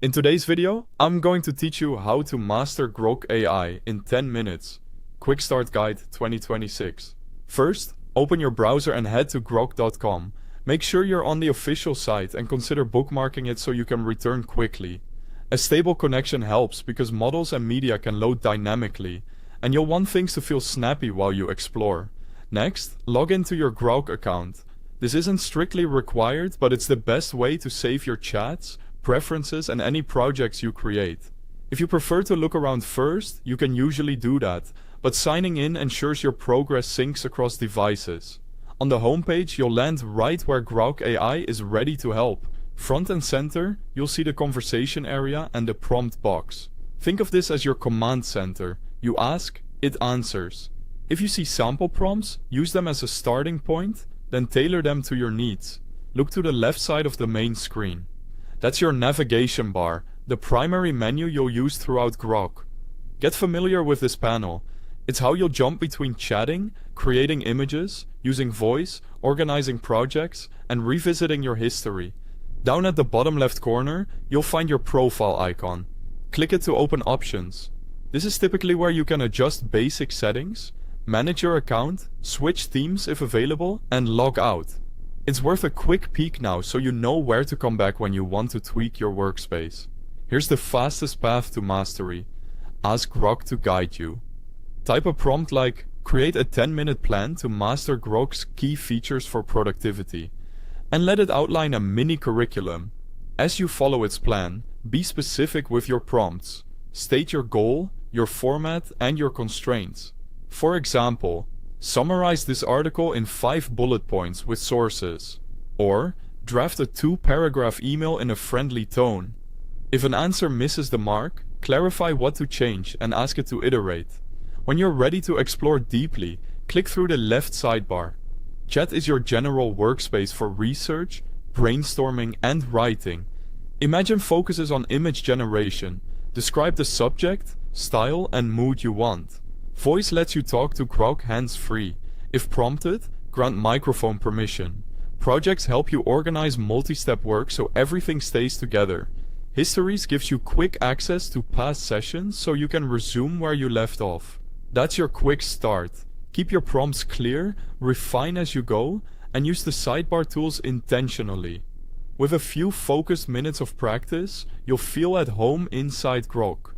In today's video, I'm going to teach you how to master Grok AI in 10 minutes. Quick Start Guide 2026. First, open your browser and head to grok.com. Make sure you're on the official site and consider bookmarking it so you can return quickly. A stable connection helps because models and media can load dynamically, and you'll want things to feel snappy while you explore. Next, log into your Grok account. This isn't strictly required, but it's the best way to save your chats, preferences, and any projects you create. If you prefer to look around first, you can usually do that, but signing in ensures your progress syncs across devices. On the homepage, you'll land right where Grok AI is ready to help. Front and center, you'll see the conversation area and the prompt box. Think of this as your command center. You ask, it answers. If you see sample prompts, use them as a starting point, then tailor them to your needs. Look to the left side of the main screen. That's your navigation bar, the primary menu you'll use throughout Grok. Get familiar with this panel. It's how you'll jump between chatting, creating images, using voice, organizing projects, and revisiting your history. Down at the bottom left corner, you'll find your profile icon. Click it to open options. This is typically where you can adjust basic settings, manage your account, switch themes if available, and log out. It's worth a quick peek now so you know where to come back when you want to tweak your workspace. Here's the fastest path to mastery. Ask Grok to guide you. Type a prompt like, create a 10-minute plan to master Grok's key features for productivity, and let it outline a mini curriculum. As you follow its plan, be specific with your prompts. State your goal, your format, and your constraints. For example, summarize this article in 5 bullet points with sources. Or, draft a 2-paragraph email in a friendly tone. If an answer misses the mark, clarify what to change and ask it to iterate. When you're ready to explore deeply, click through the left sidebar. Chat is your general workspace for research, brainstorming, and writing. Imagine focuses on image generation. Describe the subject, style, and mood you want. Voice lets you talk to Grok hands-free. If prompted, grant microphone permission. Projects help you organize multi-step work so everything stays together. Histories gives you quick access to past sessions so you can resume where you left off. That's your quick start. Keep your prompts clear, refine as you go, and use the sidebar tools intentionally. With a few focused minutes of practice, you'll feel at home inside Grok.